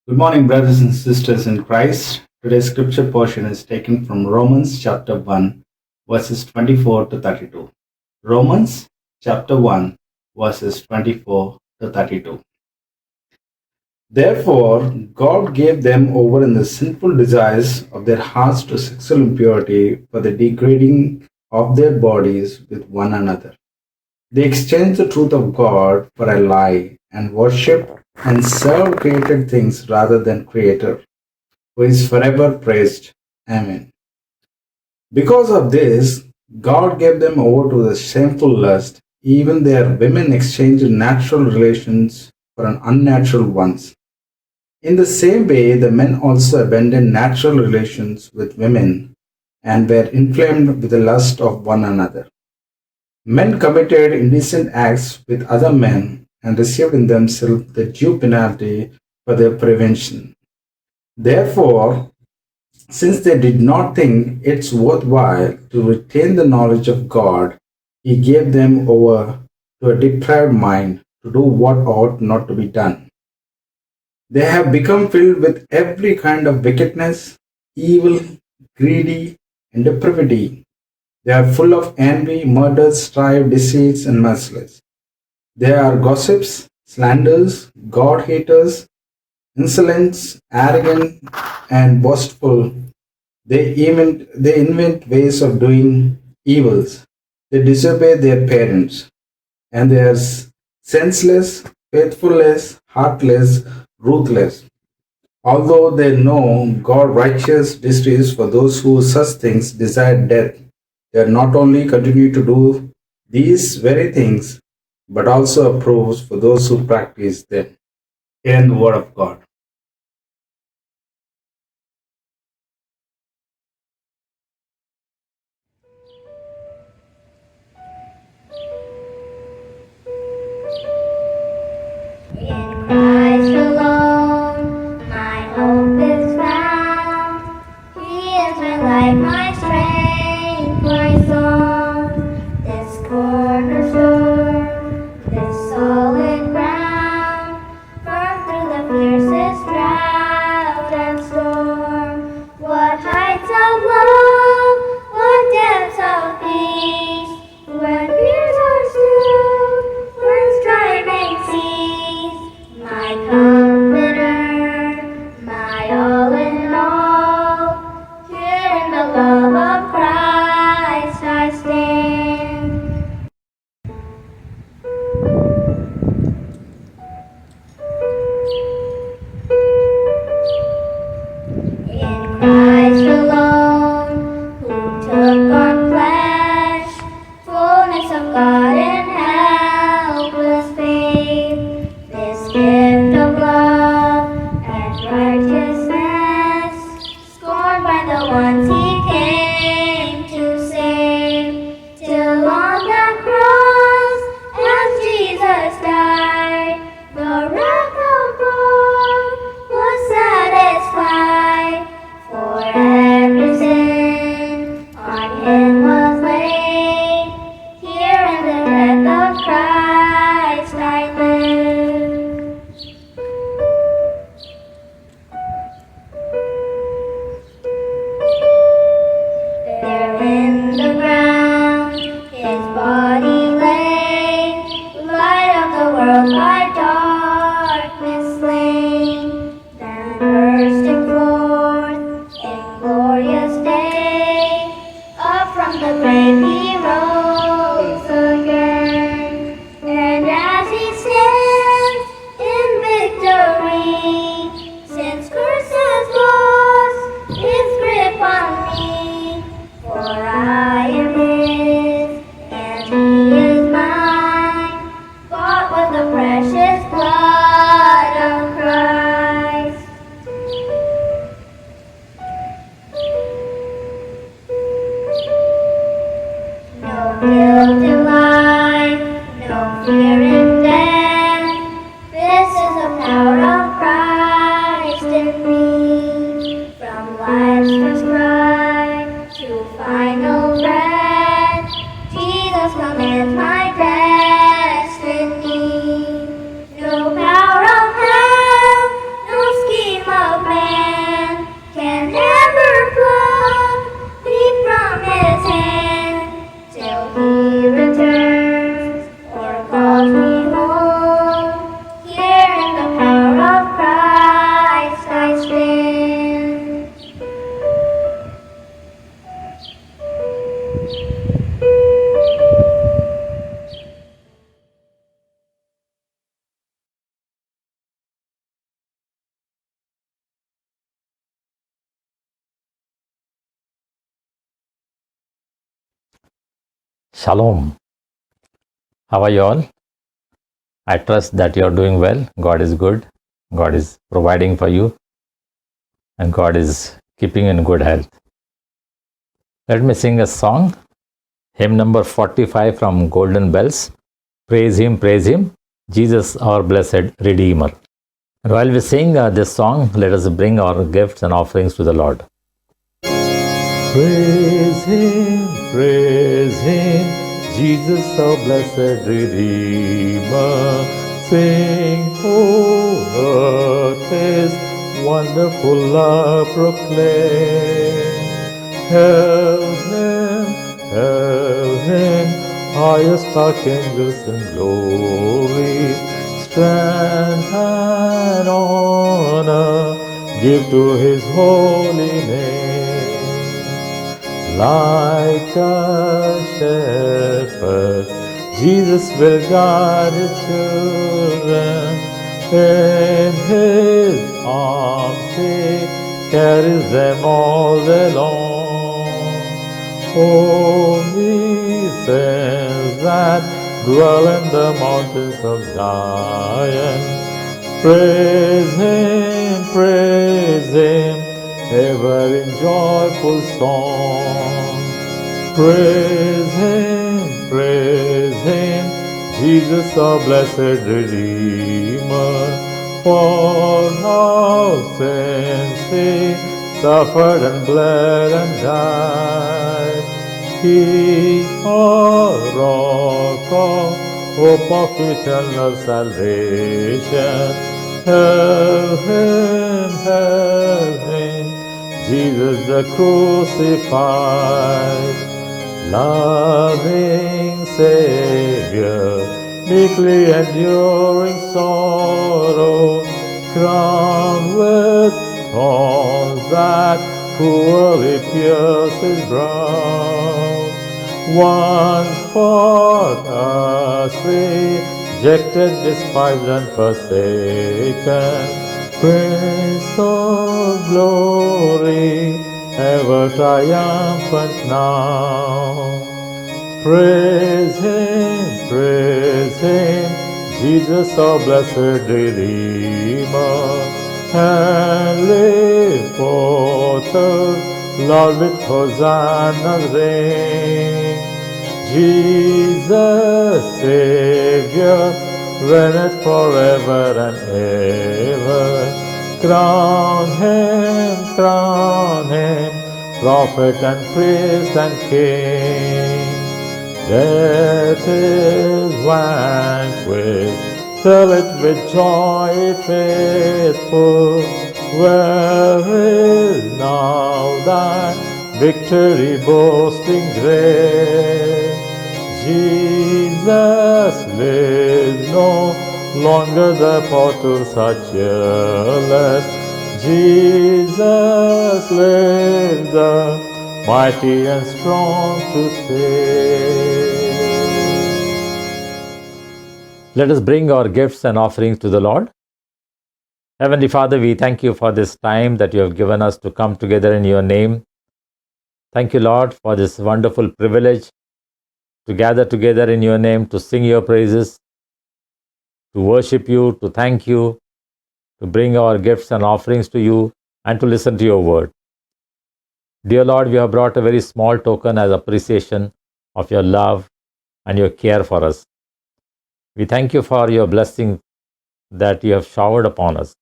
Good morning, brothers and sisters in Christ. Today's scripture portion is taken from Romans chapter 1, verses 24 to 32. Romans chapter 1, verses 24 to 32. Therefore, God gave them over in the sinful desires of their hearts to sexual impurity for the degrading of their bodies with one another. They exchanged the truth of God for a lie and worship and serve created things rather than Creator, who is forever praised. Amen. Because of this, God gave them over to the shameful lust. Even their women exchanged natural relations for an unnatural ones. In the same way, the men also abandoned natural relations with women and were inflamed with the lust of one another. Men committed indecent acts with other men and received in themselves the due penalty for their prevention. Therefore, since they did not think it's worthwhile to retain the knowledge of God, he gave them over to a depraved mind to do what ought not to be done. They have become filled with every kind of wickedness, evil, greedy, and depravity. They are full of envy, murder, strife, deceits, and merciless. They are gossips, slanders, God haters, insolent, arrogant, and boastful. They invent ways of doing evils. They disobey their parents, and they are senseless, faithfulness, heartless, ruthless. Although they know God righteous justice for those who such things desire death, they not only continue to do these very things, but also approves for those who practice them. In the word of God. In Christ alone, my hope is found. He is my life, my strength, my song. This cornerstone, this solid ground, firm through the fiercest drought and storm. What heights of love, what depths of peace, when fears are still, when striving cease. My comforter, my all in all, here in the love of Christ I stand. In Christ alone, who took on flesh, fullness of God in helpless faith, this gift of love and righteousness, scorned by the ones he came to save, till on the cross, as Jesus died, the wrath of God was satisfied. For every sin on him was laid, here in the Shalom. How are you all? I trust that you are doing well. God is good. God is providing for you. And God is keeping you in good health. Let me sing a song. Hymn number 45 from Golden Bells. Praise Him, Jesus our blessed Redeemer. And while we sing this song, let us bring our gifts and offerings to the Lord. Praise Him, Jesus our blessed Redeemer. Sing, O earth, His wonderful love proclaim. Hail Him, highest archangels in glory. Strength and honor give to His holy name. Like a shepherd, Jesus will guide His children. In His arms He carries them all day long. Holy saints that dwell in the mountains of Zion, praise Him, ever in joyful song. Praise Him, Jesus our blessed Redeemer. For our sins He suffered and bled and died. He, our rock of hope of eternal salvation. Hail Him, Jesus the crucified. Loving Savior, meekly enduring sorrow, crowned with thorns that cruelly pierced His brow. Once for us rejected, despised and forsaken, Prince of glory, ever triumphant now. Praise Him, Jesus our blessed Redeemer, and live forth, Lord, with Hosanna's reign. Jesus, Savior, reigneth forever and ever. Crown Him, prophet and priest and king. Death is vanquished, tell it with joy, faithful. Where is now thy victory boasting great? Jesus lives, no longer the portals are cheerless. Jesus lives, the mighty and strong to save. Let us bring our gifts and offerings to the Lord. Heavenly Father, we thank you for this time that you have given us to come together in your name. Thank you, Lord, for this wonderful privilege to gather together in your name, to sing your praises, to worship you, to thank you, to bring our gifts and offerings to you, and to listen to your word. Dear Lord, we have brought a very small token as appreciation of your love and your care for us. We thank you for your blessing that you have showered upon us.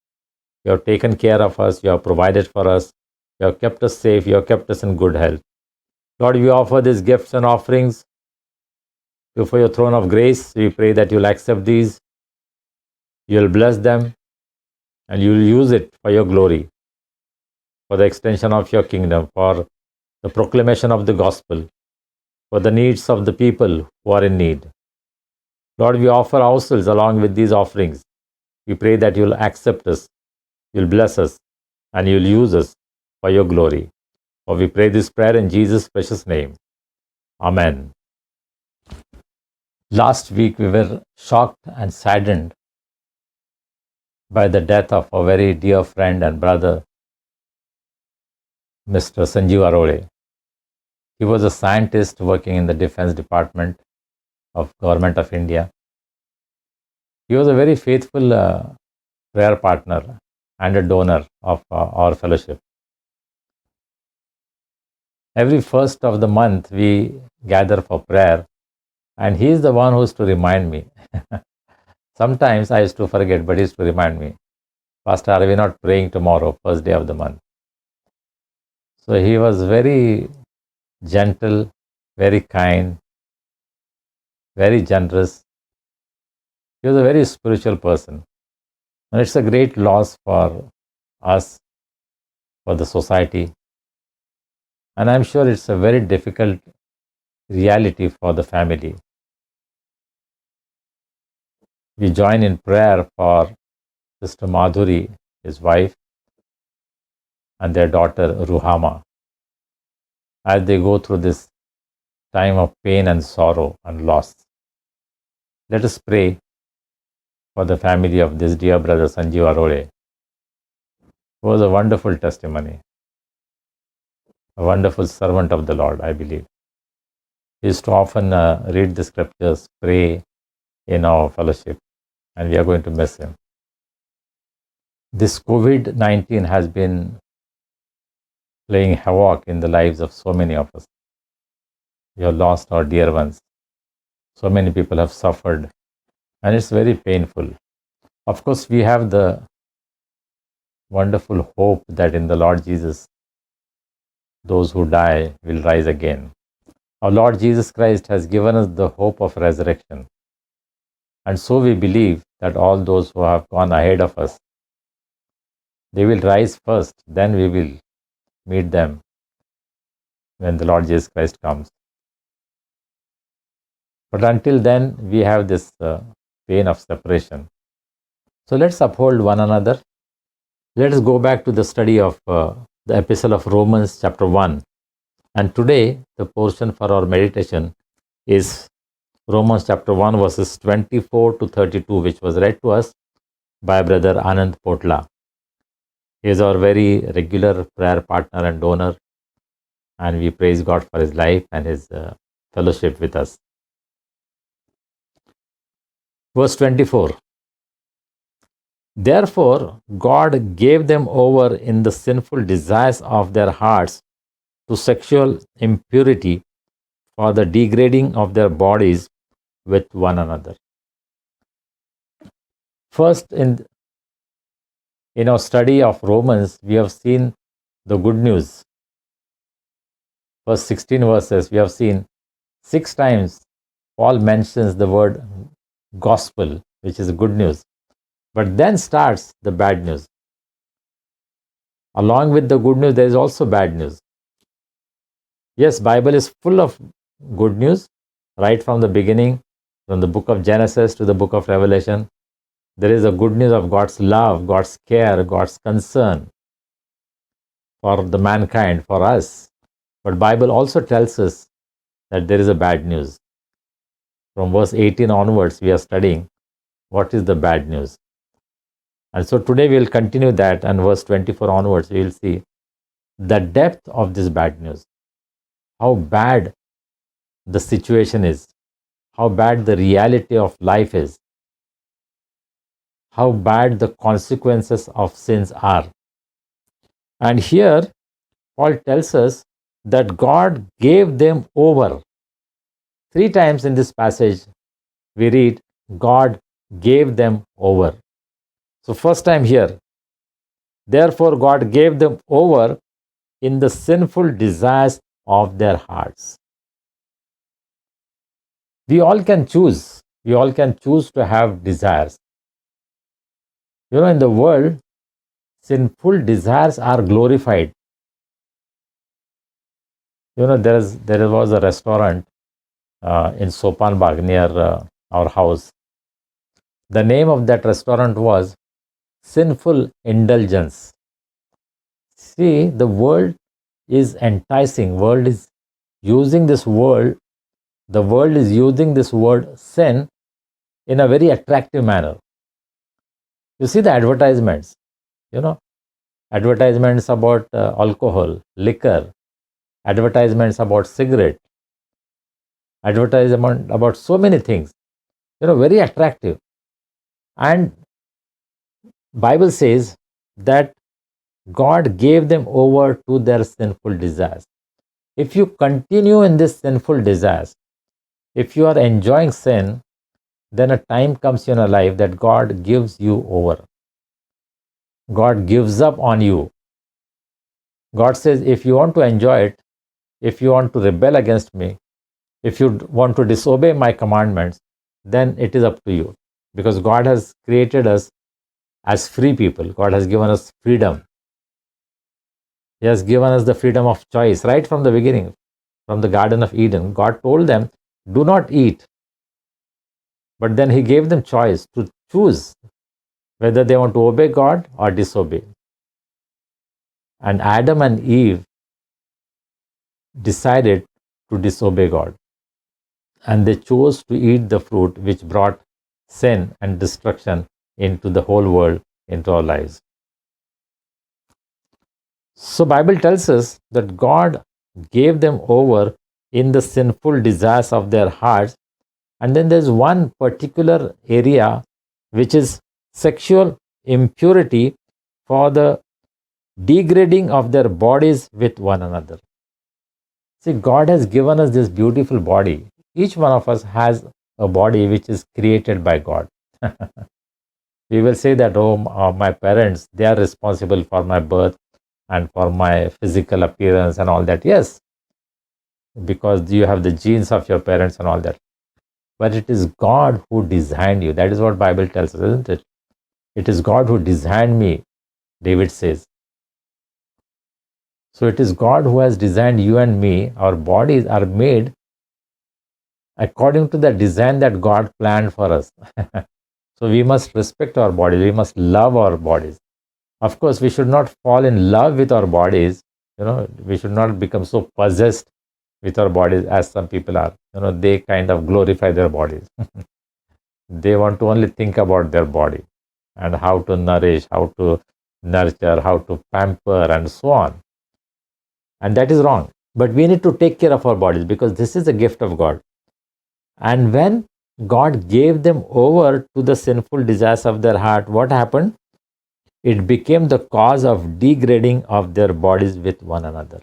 You have taken care of us, you have provided for us, you have kept us safe, you have kept us in good health. Lord, we offer these gifts and offerings before your throne of grace. We pray that you'll accept these, you'll bless them, and you'll use it for your glory, for the extension of your kingdom, for the proclamation of the gospel, for the needs of the people who are in need. Lord, we offer ourselves along with these offerings. We pray that you'll accept us, you'll bless us, and you'll use us for your glory. For we pray this prayer in Jesus' precious name. Amen. Last week we were shocked and saddened by the death of a very dear friend and brother, Mr. Sanjeev Arore. He was a scientist working in the Defense Department of Government of India. He was a very faithful prayer partner and a donor of our fellowship. Every first of the month, we gather for prayer, and he is the one who is to remind me. Sometimes I used to forget, but he used to remind me, Pastor, are we not praying tomorrow, first day of the month? So he was very gentle, very kind, very generous. He was a very spiritual person. And it's a great loss for us, for the society. And I'm sure it's a very difficult reality for the family. We join in prayer for Sister Madhuri, his wife, and their daughter Ruhama, as they go through this time of pain and sorrow and loss. Let us pray for the family of this dear brother Sanjeev Arore, who was a wonderful testimony, a wonderful servant of the Lord, I believe. He used to often read the scriptures, pray in our fellowship, and we are going to miss him. This COVID-19 has been playing havoc in the lives of so many of us. We have lost our dear ones. So many people have suffered, and it's very painful. Of course, we have the wonderful hope that in the Lord Jesus, those who die will rise again. Our Lord Jesus Christ has given us the hope of resurrection. And so we believe that all those who have gone ahead of us, they will rise first, then we will meet them when the Lord Jesus Christ comes. But until then, we have this pain of separation. So let's uphold one another. Let us go back to the study of the Epistle of Romans chapter 1. And today, the portion for our meditation is Romans chapter 1 verses 24 to 32, which was read to us by Brother Anand Potla. He is our very regular prayer partner and donor, and we praise God for his life and his fellowship with us. Verse 24. Therefore, God gave them over in the sinful desires of their hearts to sexual impurity for the degrading of their bodies with one another. First, in our study of Romans, we have seen the good news. First 16 verses, we have seen 6 times Paul mentions the word gospel, which is good news. But then starts the bad news. Along with the good news, there is also bad news. Yes, Bible is full of good news, right from the beginning, from the book of Genesis to the book of Revelation. There is a good news of God's love, God's care, God's concern for the mankind, for us. But Bible also tells us that there is a bad news. From verse 18 onwards, we are studying what is the bad news. And so today we will continue that, and verse 24 onwards, we will see the depth of this bad news. How bad the situation is, how bad the reality of life is, how bad the consequences of sins are. And here, Paul tells us that God gave them over. 3 times in this passage, we read, God gave them over. So first time here, therefore God gave them over in the sinful desires of their hearts. We all can choose. We all can choose to have desires. You know, in the world, sinful desires are glorified. You know, there was a restaurant in Sopan Bagh near our house. The name of that restaurant was Sinful Indulgence. See, the world is enticing. World is using this word. The world is using this word sin in a very attractive manner. You see the advertisements, you know, advertisements about alcohol, liquor, advertisements about cigarette, advertisement about so many things, very attractive. And Bible says that God gave them over to their sinful desires. If you continue in this sinful desires, if you are enjoying sin, then a time comes in your life that God gives you over. God gives up on you. God says, if you want to enjoy it, if you want to rebel against me, if you want to disobey my commandments, then it is up to you. Because God has created us as free people. God has given us freedom. He has given us the freedom of choice right from the beginning, from the Garden of Eden. God told them, do not eat. But then He gave them choice to choose whether they want to obey God or disobey. And Adam and Eve decided to disobey God. And they chose to eat the fruit which brought sin and destruction into the whole world, into our lives. So Bible tells us that God gave them over in the sinful desires of their hearts. And then there's one particular area which is sexual impurity for the degrading of their bodies with one another. See, God has given us this beautiful body. Each one of us has a body which is created by God. We will say that, my parents, they are responsible for my birth and for my physical appearance and all that. Yes, because you have the genes of your parents and all that. But it is God who designed you. That is what Bible tells us, isn't it? It is God who designed me, David says. So it is God who has designed you and me. Our bodies are made according to the design that God planned for us. So we must respect our bodies. We must love our bodies. Of course, we should not fall in love with our bodies. We should not become so possessed with our bodies as some people are. They kind of glorify their bodies. They want to only think about their body and how to nourish, how to nurture, how to pamper, and so on. And that is wrong. But we need to take care of our bodies because this is a gift of God. And when God gave them over to the sinful desires of their heart, what happened? It became the cause of degrading of their bodies with one another.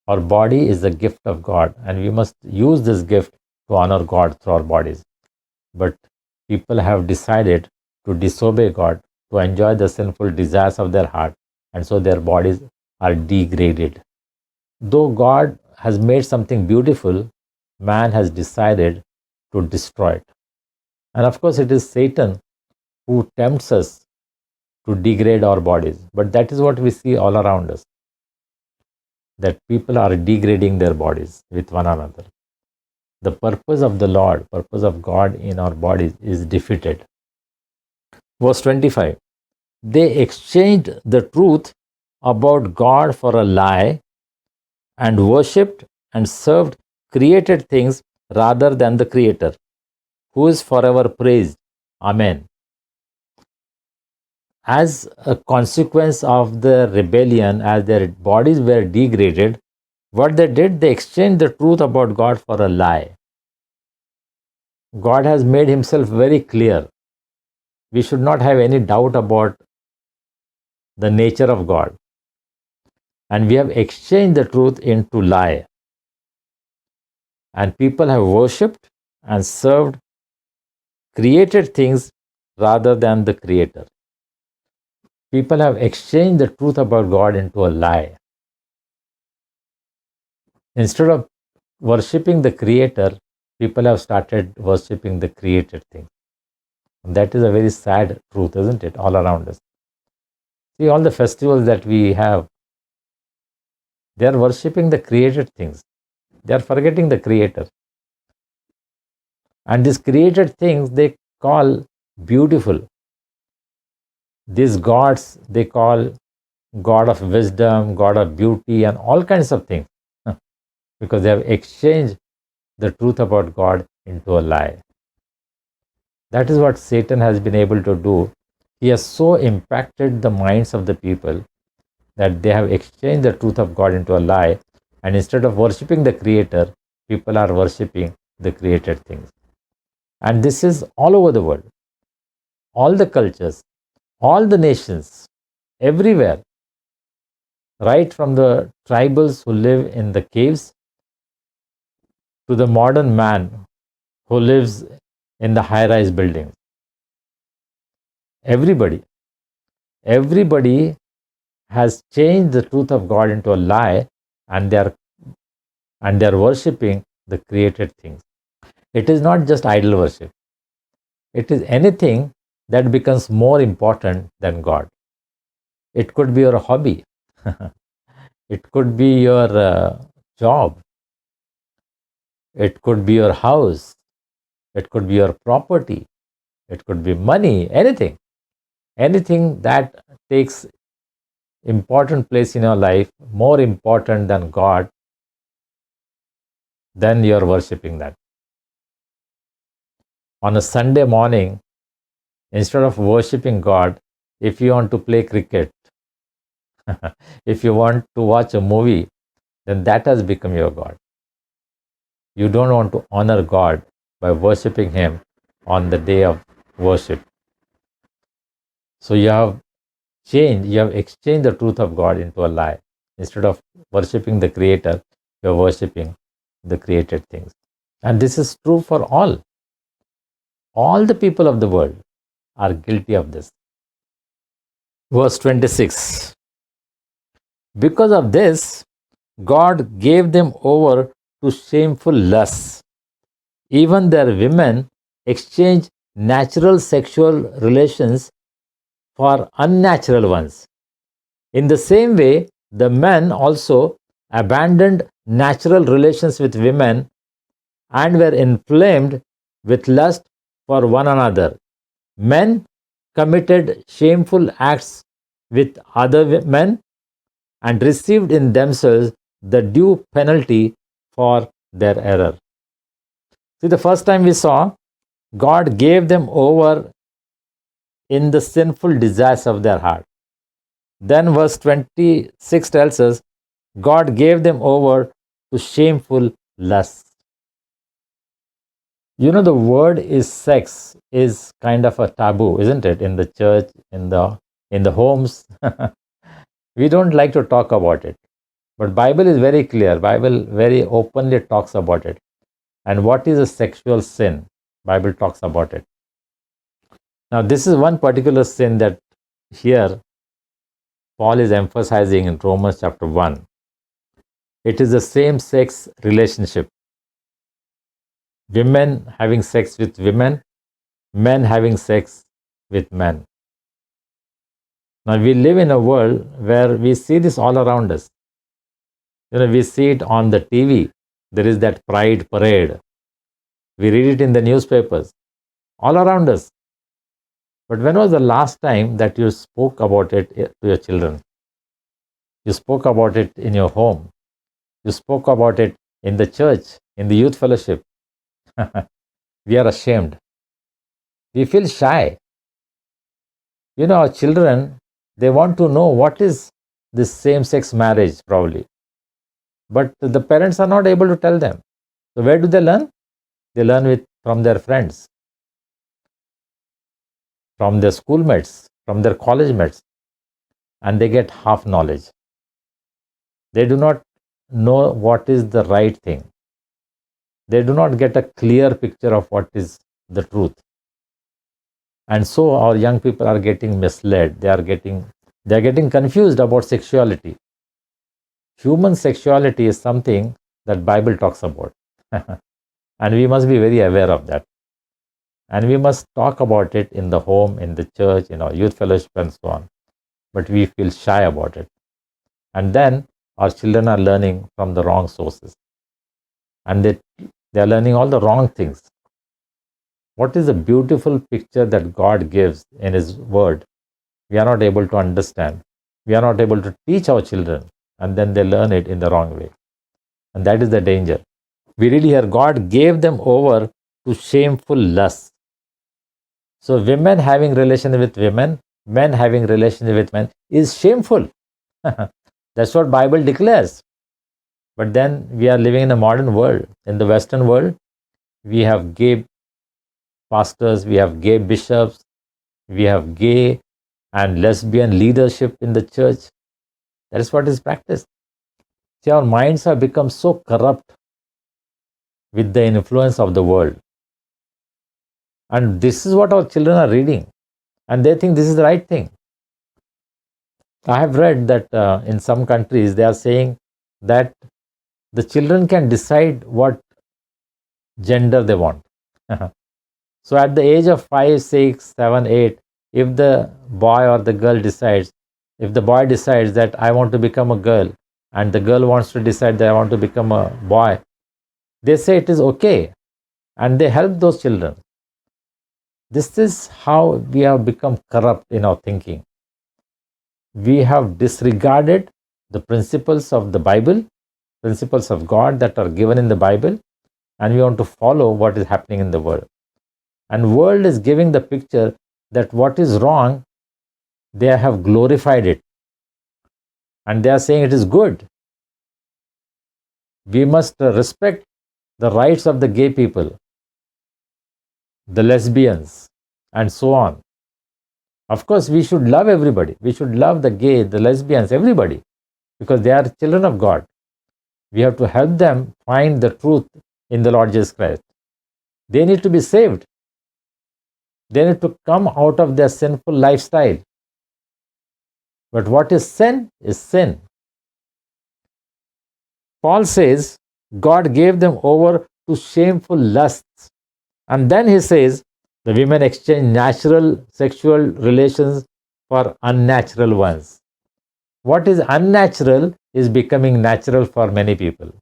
Our body is a gift of God, and we must use this gift to honor God through our bodies. But people have decided to disobey God, to enjoy the sinful desires of their heart, and so their bodies are degraded. Though God has made something beautiful, man has decided to destroy it. And of course, it is Satan who tempts us to degrade our bodies. But that is what we see all around us, that people are degrading their bodies with one another. The purpose of the Lord, purpose of God in our bodies is defeated. Verse 25, they exchanged the truth about God for a lie and worshipped and served created things rather than the Creator, who is forever praised. Amen. As a consequence of the rebellion, as their bodies were degraded, what they did, they exchanged the truth about God for a lie. God has made Himself very clear. We should not have any doubt about the nature of God. And we have exchanged the truth into lie. And people have worshipped and served created things rather than the Creator. People have exchanged the truth about God into a lie. Instead of worshipping the Creator, people have started worshipping the created things. And that is a very sad truth, isn't it, all around us. See, all the festivals that we have, they are worshipping the created things. They are forgetting the Creator. And these created things, they call beautiful. These gods, they call God of wisdom, God of beauty, and all kinds of things. Because they have exchanged the truth about God into a lie. That is what Satan has been able to do. He has so impacted the minds of the people that they have exchanged the truth of God into a lie, And instead of worshipping the Creator, people are worshipping the created things. And this is all over the world, all the cultures, all the nations, everywhere, right from the tribals who live in the caves to the modern man who lives in the high-rise buildings. Everybody has changed the truth of God into a lie, and they are worshipping the created things. It is not just idol worship. It is anything that becomes more important than God. It could be your hobby. It could be your job. It could be your house. It could be your property. It could be money, anything. Anything that takes important place in your life, more important than God, then you are worshipping that. On a Sunday morning, instead of worshipping God, if you want to play cricket, if you want to watch a movie, then that has become your God. You don't want to honor God by worshipping Him on the day of worship. So you have exchanged the truth of God into a lie. Instead of worshipping the Creator, you are worshipping the created things. And this is true for all. All the people of the world are guilty of this. Verse 26. Because of this, God gave them over to shameful lusts. Even their women exchanged natural sexual relations for unnatural ones. In the same way, the men also abandoned natural relations with women and were inflamed with lust for one another. Men committed shameful acts with other men and received in themselves the due penalty for their error. See, the first time we saw, God gave them over in the sinful desires of their heart. Then verse 26 tells us, God gave them over to shameful lusts. You know, the word is sex is kind of a taboo, isn't it? In the church, in the homes. We don't like to talk about it. But Bible is very clear. Bible very openly talks about it. And what is a sexual sin? Bible talks about it. Now, this is one particular sin that here Paul is emphasizing in Romans chapter 1. It is a same-sex relationship. Women having sex with women, men having sex with men. Now, we live in a world where we see this all around us. You know, we see it on the TV. There is that pride parade. We read it in the newspapers, all around us. But when was the last time that you spoke about it to your children? You spoke about it in your home. You spoke about it in the church, in the youth fellowship. We are ashamed. We feel shy. You know, our children, they want to know what is this same-sex marriage probably. But the parents are not able to tell them. So where do they learn? They learn from their friends, from their schoolmates, from their college mates, and they get half knowledge. They do not know what is the right thing. They do not get a clear picture of what is the truth. And so our young people are getting misled. They are getting confused about sexuality. Human sexuality is something that Bible talks about. And we must be very aware of that. And we must talk about it in the home, in the church, in our youth fellowship and so on. But we feel shy about it. And then our children are learning from the wrong sources. And they are learning all the wrong things. What is the beautiful picture that God gives in His Word? We are not able to understand. We are not able to teach our children. And then they learn it in the wrong way. And that is the danger. We read here, God gave them over to shameful lusts. So women having relations with women, men having relations with men is shameful. That's what Bible declares. But then we are living in a modern world. In the Western world, we have gay pastors, we have gay bishops, we have gay and lesbian leadership in the church. That is what is practiced. See, our minds have become so corrupt with the influence of the world. And this is what our children are reading. And they think this is the right thing. I have read that in some countries they are saying that the children can decide what gender they want. So at the age of 5, 6, 7, 8, if the boy or the girl decides, if the boy decides that I want to become a girl and the girl wants to decide that I want to become a boy, they say it is okay and they help those children. This is how we have become corrupt in our thinking. We have disregarded the principles of the Bible, principles of God that are given in the Bible, and we want to follow what is happening in the world. And world is giving the picture that what is wrong, they have glorified it. And they are saying it is good. We must respect the rights of the gay people, the lesbians, and so on. Of course, we should love everybody. We should love the gay, the lesbians, everybody, because they are children of God. We have to help them find the truth in the Lord Jesus Christ. They need to be saved. They need to come out of their sinful lifestyle. But what is sin is sin. Paul says God gave them over to shameful lusts. And then he says the women exchange natural sexual relations for unnatural ones. What is unnatural is becoming natural for many people.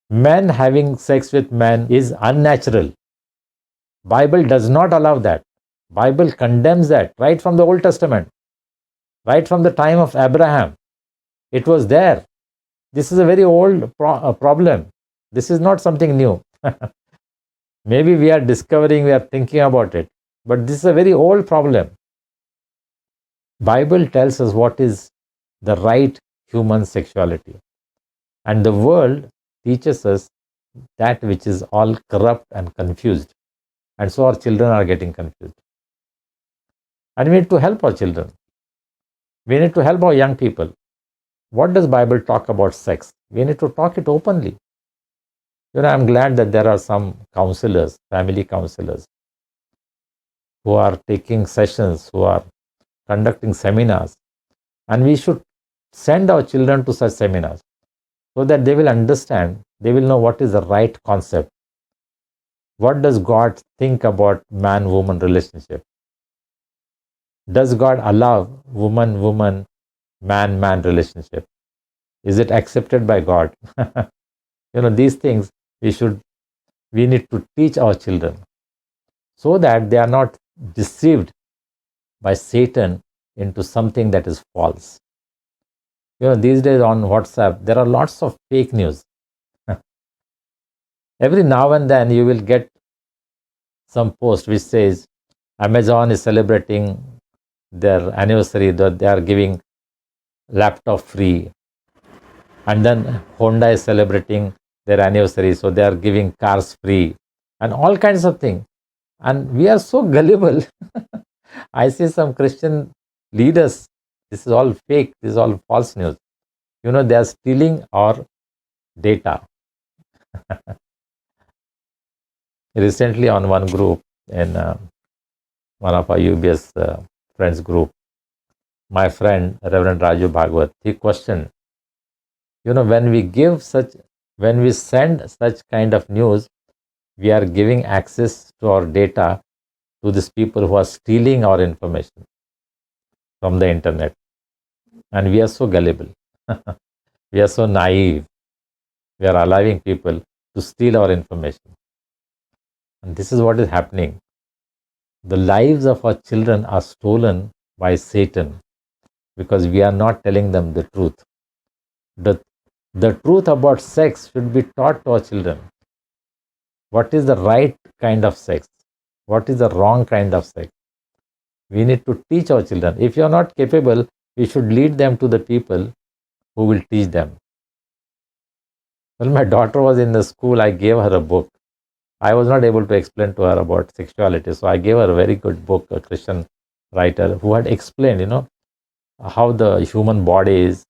Men having sex with men is unnatural. Bible does not allow that. Bible condemns that right from the Old Testament, right from the time of Abraham. It was there. This is a very old problem. This is not something new. Maybe we are discovering, we are thinking about it, but this is a very old problem. Bible tells us what is the right human sexuality, and the world teaches us that which is all corrupt and confused. And so our children are getting confused. And we need to help our children. We need to help our young people. What does Bible talk about sex? We need to talk it openly. I'm glad that there are some counselors, family counselors, who are taking sessions, who are conducting seminars. And we should send our children to such seminars so that they will understand, they will know what is the right concept. What does God think about man-woman relationship? Does God allow woman-woman, man-man relationship? Is it accepted by God? These things we need to teach our children so that they are not deceived by Satan into something that is false. These days on WhatsApp, there are lots of fake news. Every now and then you will get some post which says Amazon is celebrating their anniversary, that they are giving laptop free. And then Honda is celebrating their anniversary, so they are giving cars free and all kinds of things. And we are so gullible. I see some Christian leaders, this is all fake, this is all false news. They are stealing our data. Recently on one group, in one of our UBS friends group, my friend Reverend Raju Bhagwat, he questioned, when we send such kind of news, we are giving access to our data to these people who are stealing our information from the internet. And we are so gullible. We are so naive. We are allowing people to steal our information. And this is what is happening. The lives of our children are stolen by Satan because we are not telling them the truth. The truth about sex should be taught to our children. What is the right kind of sex? What is the wrong kind of sex? We need to teach our children. If you are not capable, we should lead them to the people who will teach them? When my daughter was in the school, I gave her a book. I was not able to explain to her about sexuality, so I gave her a very good book, a Christian writer who had explained, how the human body is,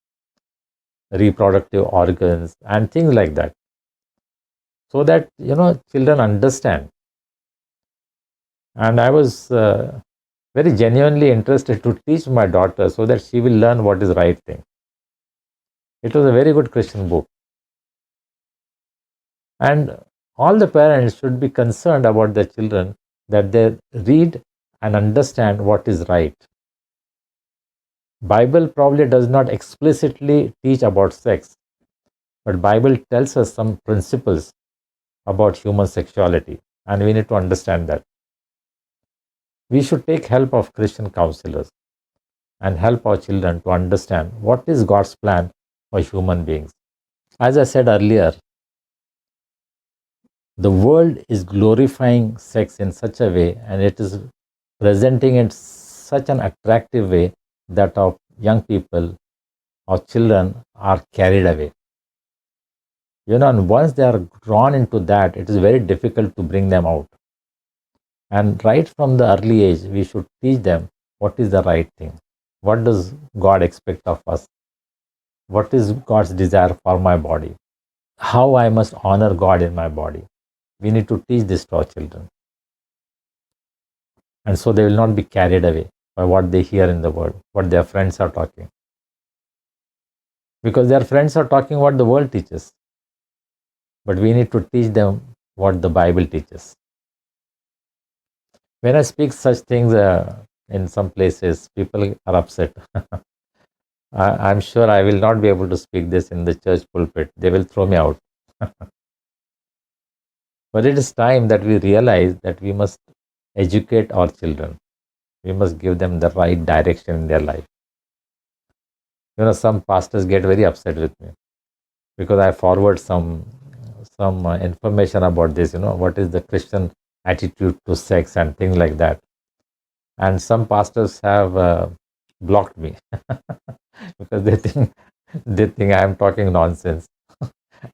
reproductive organs, and things like that, so that children understand. And I was very genuinely interested to teach my daughter so that she will learn what is right thing. It was a very good Christian book. And all the parents should be concerned about their children, that they read and understand what is right. Bible probably does not explicitly teach about sex, but Bible tells us some principles about human sexuality, and we need to understand that. We should take help of Christian counselors and help our children to understand what is God's plan for human beings. As I said earlier, the world is glorifying sex in such a way, and it is presenting it such an attractive way, that our young people, our children are carried away. And once they are drawn into that, it is very difficult to bring them out. And right from the early age, we should teach them what is the right thing. What does God expect of us? What is God's desire for my body? How I must honor God in my body. We need to teach this to our children. And so they will not be carried away by what they hear in the world, what their friends are talking. Because their friends are talking what the world teaches. But we need to teach them what the Bible teaches. When I speak such things in some places, people are upset. I'm sure I will not be able to speak this in the church pulpit. They will throw me out. But it is time that we realize that we must educate our children. We must give them the right direction in their life. Some pastors get very upset with me because I forward some information about this, what is the Christian attitude to sex and things like that. And some pastors have blocked me because they think I am talking nonsense.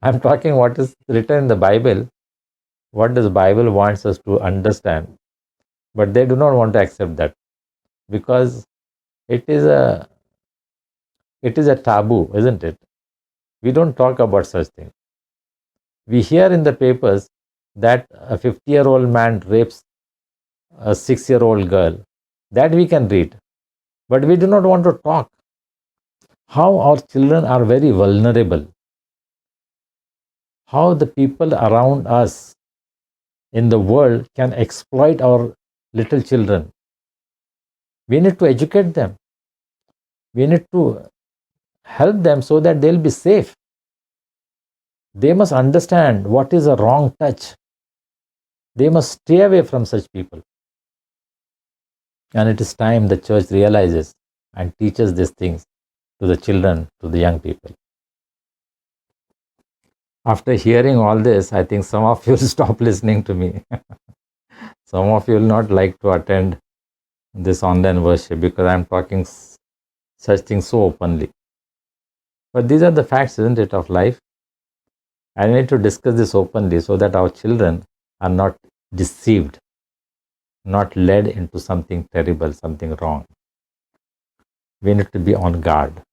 I'm talking what is written in the Bible, what does Bible wants us to understand. But they do not want to accept that, because it is a taboo, isn't it? We don't talk about such things. We hear in the papers that a 50-year-old man rapes a 6-year-old girl. That we can read. But we do not want to talk how our children are very vulnerable. How the people around us in the world can exploit our little children. We need to educate them. We need to help them so that they'll be safe. They must understand what is a wrong touch. They must stay away from such people. And it is time the church realizes and teaches these things to the children, to the young people. After hearing all this, I think some of you will stop listening to me. Some of you will not like to attend this online worship because I am talking such things so openly. But these are the facts, isn't it, of life? I need to discuss this openly so that our children are not deceived, not led into something terrible, something wrong. We need to be on guard.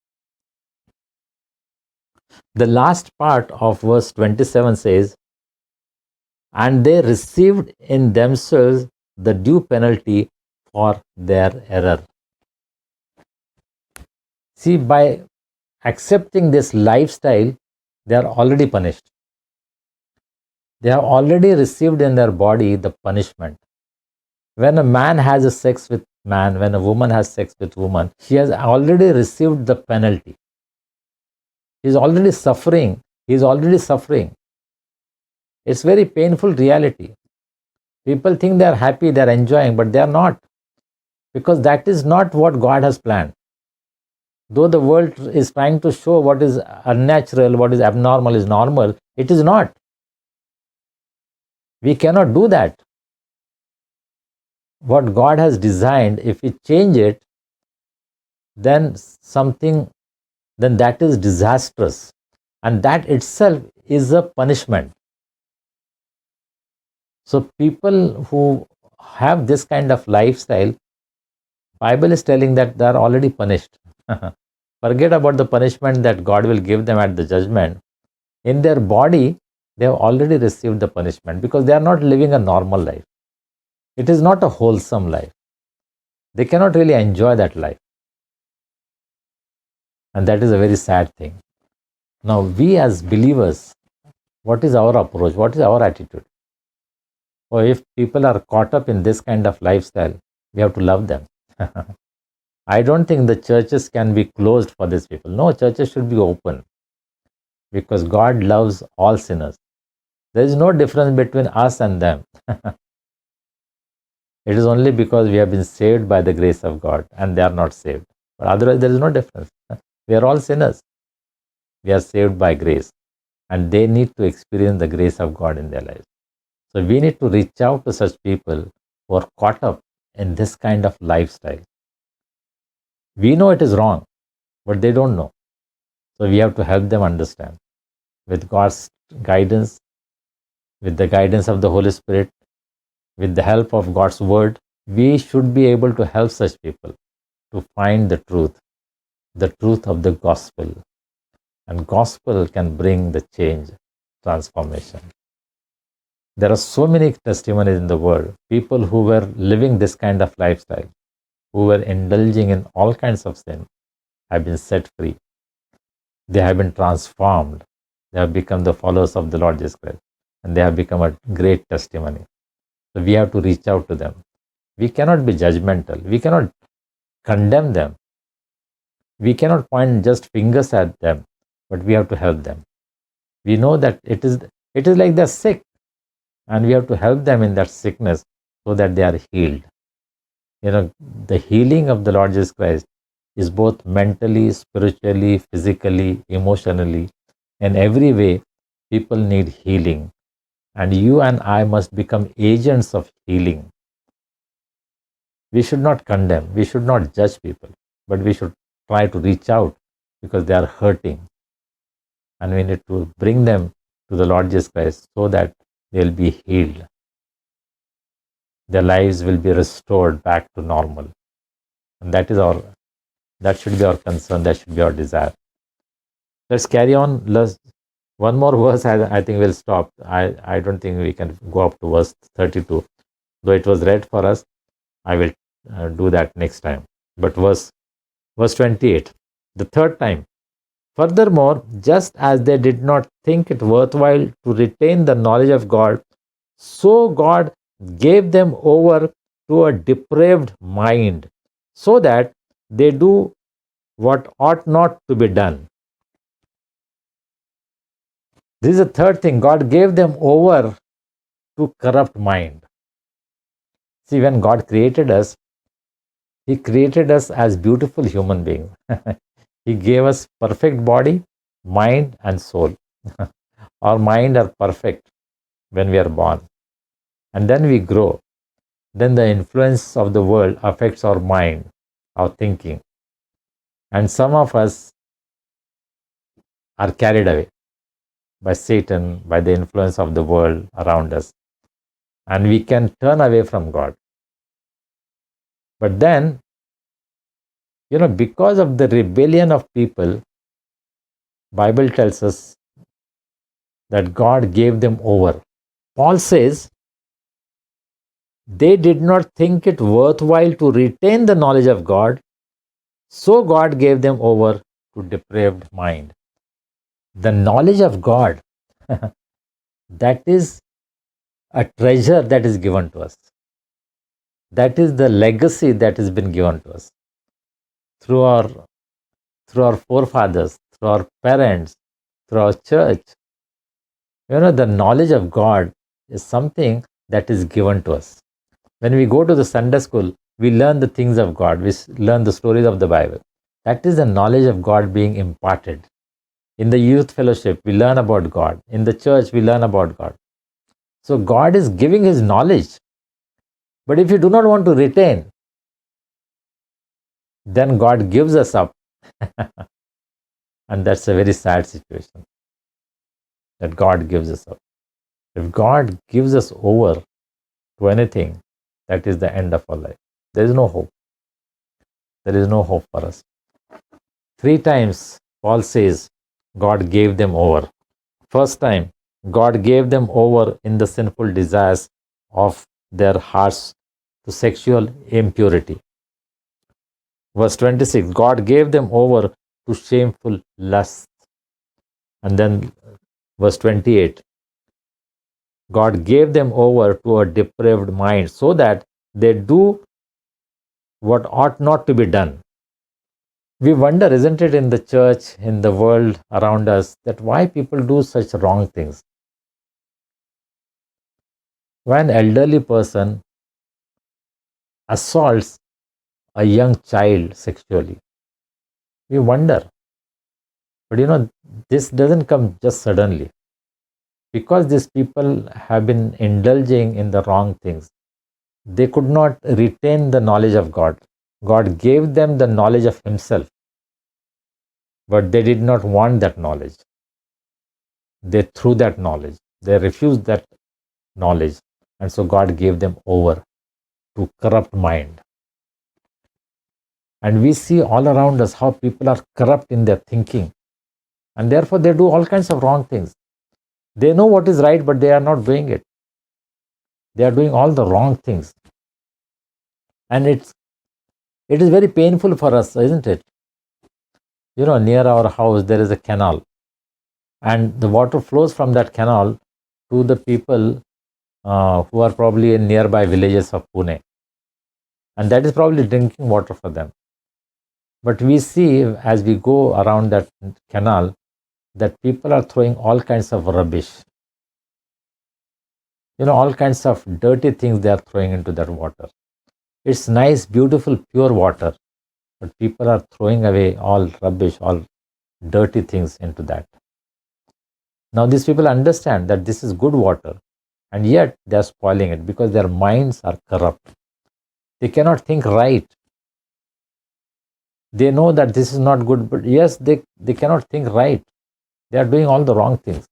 The last part of verse 27 says, "And they received in themselves the due penalty for their error." See, by accepting this lifestyle, they are already punished. They have already received in their body the punishment. When a man has a sex with man, when a woman has sex with woman, she has already received the penalty. He is already suffering. He is already suffering. It's very painful reality. People think they are happy, they are enjoying, but they are not. Because that is not what God has planned. Though the world is trying to show what is unnatural, what is abnormal is normal, it is not. We cannot do that. What God has designed, if we change it, then something then that is disastrous. And that itself is a punishment. So people who have this kind of lifestyle, Bible is telling that they are already punished. Forget about the punishment that God will give them at the judgment. In their body, they have already received the punishment because they are not living a normal life. It is not a wholesome life. They cannot really enjoy that life. And that is a very sad thing. Now, we as believers, what is our approach? What is our attitude? Or if people are caught up in this kind of lifestyle, we have to love them. I don't think the churches can be closed for these people. No, churches should be open because God loves all sinners. There is no difference between us and them. It is only because we have been saved by the grace of God and they are not saved. But otherwise, there is no difference. We are all sinners. We are saved by grace and they need to experience the grace of God in their lives. So we need to reach out to such people who are caught up in this kind of lifestyle. We know it is wrong, but they don't know. So we have to help them understand. With God's guidance, with the guidance of the Holy Spirit, with the help of God's word, we should be able to help such people to find the truth of the gospel. And gospel can bring the change, transformation. There are so many testimonies in the world, people who were living this kind of lifestyle, who were indulging in all kinds of sin, have been set free. They have been transformed. They have become the followers of the Lord Jesus Christ. And they have become a great testimony. So we have to reach out to them. We cannot be judgmental. We cannot condemn them. We cannot point just fingers at them, but we have to help them. We know that it is like they're sick, and we have to help them in that sickness so that they are healed. The healing of the Lord Jesus Christ is both mentally, spiritually, physically, emotionally. In every way, people need healing. And you and I must become agents of healing. We should not condemn, we should not judge people, but we should try to reach out because they are hurting. And we need to bring them to the Lord Jesus Christ so that they will be healed. Their lives will be restored back to normal. And that should be our concern, that should be our desire. Let's carry on. One more verse, I think we'll stop. I don't think we can go up to verse 32. Though it was read for us, I will do that next time. But verse 28, the third time. Furthermore, just as they did not think it worthwhile to retain the knowledge of God, so God gave them over to a depraved mind, so that they do what ought not to be done. This is the third thing. God gave them over to corrupt mind. See, when God created us, He created us as beautiful human beings. He gave us perfect body, mind, and soul. Our mind are perfect when we are born. And then we grow. Then the influence of the world affects our mind, our thinking. And some of us are carried away by Satan, by the influence of the world around us. And we can turn away from God. But then, because of the rebellion of people, Bible tells us that God gave them over. Paul says, they did not think it worthwhile to retain the knowledge of God, so God gave them over to depraved mind. The knowledge of God, that is a treasure that is given to us. That is the legacy that has been given to us through our forefathers, through our parents, through our church. The knowledge of God is something that is given to us. When we go to the Sunday school, we learn the things of God. We learn the stories of the Bible. That is the knowledge of God being imparted. In the youth fellowship, we learn about God. In the church, we learn about God. So God is giving His knowledge. But if you do not want to retain, then God gives us up And that's a very sad situation that God gives us up. If God gives us over to anything, that is the end of our life. There is no hope. There is no hope for us. 3 times Paul says God gave them over. First time, God gave them over in the sinful desires of their hearts to sexual impurity. Verse 26, God gave them over to shameful lusts. And then verse 28, God gave them over to a depraved mind so that they do what ought not to be done. We wonder, isn't it, in the church, in the world around us, that why people do such wrong things. Why an elderly person assaults a young child sexually. We wonder. But this doesn't come just suddenly. Because these people have been indulging in the wrong things, they could not retain the knowledge of God. God gave them the knowledge of Himself, but they did not want that knowledge. They threw that knowledge. They refused that knowledge. And so God gave them over to corrupt mind. And we see all around us how people are corrupt in their thinking. And therefore they do all kinds of wrong things. They know what is right, but they are not doing it. They are doing all the wrong things. And it is very painful for us, isn't it? Near our house there is a canal. And the water flows from that canal to the people who are probably in nearby villages of Pune. And that is probably drinking water for them. But we see as we go around that canal that people are throwing all kinds of rubbish. All kinds of dirty things they are throwing into that water. It's nice, beautiful, pure water. But people are throwing away all rubbish, all dirty things into that. Now these people understand that this is good water, and yet they are spoiling it because their minds are corrupt. They cannot think right. They know that this is not good, but yes, they cannot think right. They are doing all the wrong things.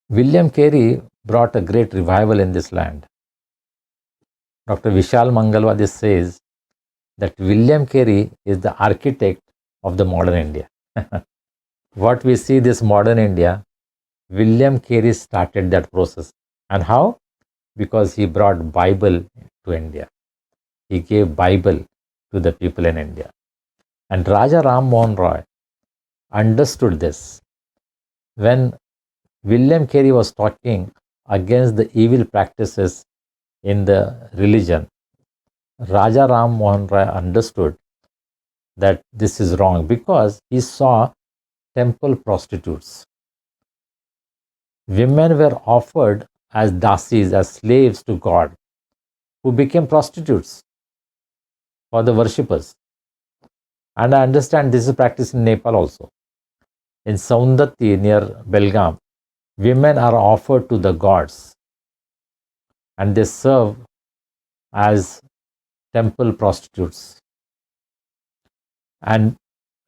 William Carey brought a great revival in this land. Dr. Vishal Mangalwadi says that William Carey is the architect of the modern India. What we see this modern India, William Carey started that process. And how? Because he brought Bible to India. He gave Bible to the people in India. And Raja Ram Mohan Roy understood this. When William Carey was talking against the evil practices in the religion, Raja Ram Mohan Roy understood that this is wrong because he saw temple prostitutes. Women were offered as dasis, as slaves to God, who became prostitutes for the worshippers. And I understand this is practiced in Nepal also. In Saundatti near Belgaum, women are offered to the gods and they serve as temple prostitutes. And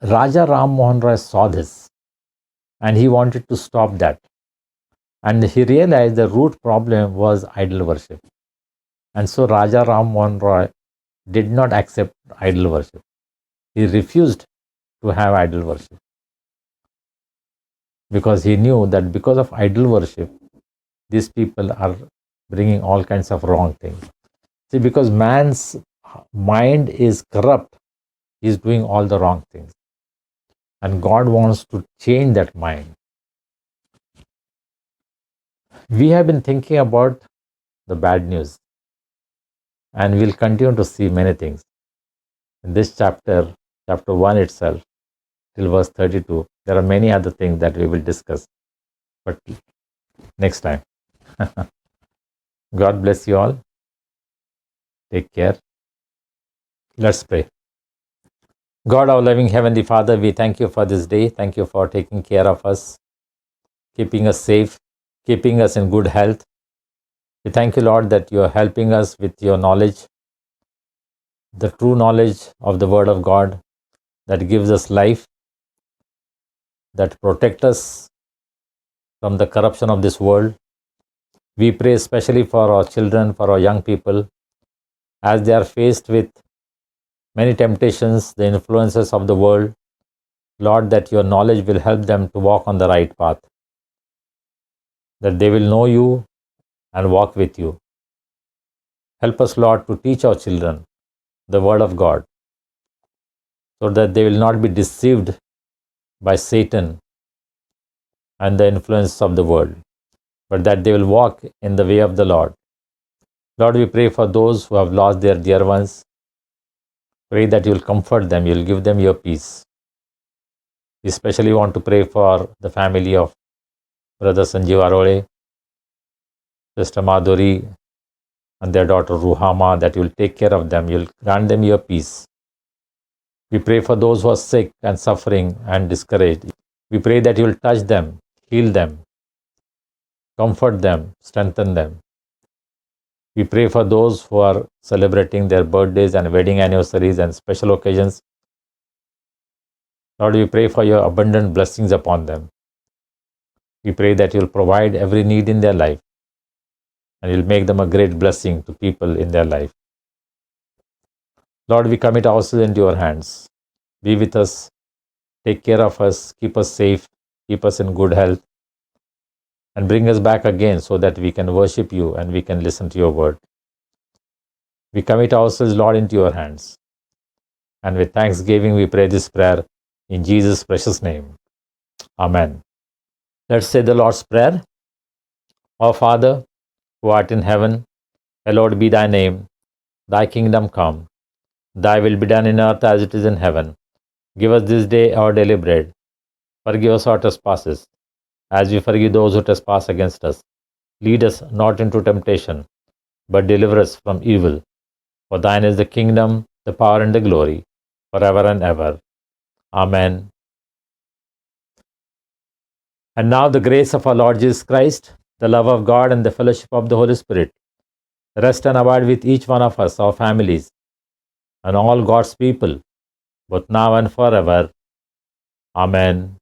Raja Ram Mohan Roy saw this and he wanted to stop that. And he realized the root problem was idol worship. And so Raja Ram Mohan Roy did not accept idol worship. He refused to have idol worship. Because he knew that because of idol worship, these people are bringing all kinds of wrong things. See, because man's mind is corrupt, he is doing all the wrong things. And God wants to change that mind. We have been thinking about the bad news. And we'll continue to see many things. In this chapter 1 itself, till verse 32, there are many other things that we will discuss. But next time. God bless you all. Take care. Let's pray. God, our loving Heavenly Father, we thank you for this day. Thank you for taking care of us, keeping us safe, keeping us in good health. We thank you, Lord, that you are helping us with your knowledge, the true knowledge of the Word of God that gives us life that protect us from the corruption of this world. We pray especially for our children, for our young people, as they are faced with many temptations, the influences of the world. Lord, that your knowledge will help them to walk on the right path, that they will know you and walk with you. Help us, Lord, to teach our children the word of God, so that they will not be deceived by Satan and the influence of the world, but that they will walk in the way of the Lord. Lord, we pray for those who have lost their dear ones. Pray that you will comfort them, you will give them your peace. We especially want to pray for the family of Brother Sanjeev Arole, Sister Madhuri, and their daughter Ruhama, that you will take care of them, you will grant them your peace. We pray for those who are sick and suffering and discouraged. We pray that you will touch them, heal them, comfort them, strengthen them. We pray for those who are celebrating their birthdays and wedding anniversaries and special occasions. Lord, we pray for your abundant blessings upon them. We pray that you will provide every need in their life and you will make them a great blessing to people in their life. Lord, we commit ourselves into your hands. Be with us, take care of us, keep us safe, keep us in good health, and bring us back again so that we can worship you and we can listen to your word. We commit ourselves, Lord, into your hands. And with thanksgiving, we pray this prayer in Jesus' precious name. Amen. Let's say the Lord's Prayer. Our Father, who art in heaven, hallowed be thy name. Thy kingdom come. Thy will be done in earth as it is in heaven. Give us this day our daily bread. Forgive us our trespasses, as we forgive those who trespass against us. Lead us not into temptation, but deliver us from evil. For thine is the kingdom, the power, and the glory, forever and ever. Amen. And now the grace of our Lord Jesus Christ, the love of God, and the fellowship of the Holy Spirit rest and abide with each one of us, our families, and all God's people, both now and forever. Amen.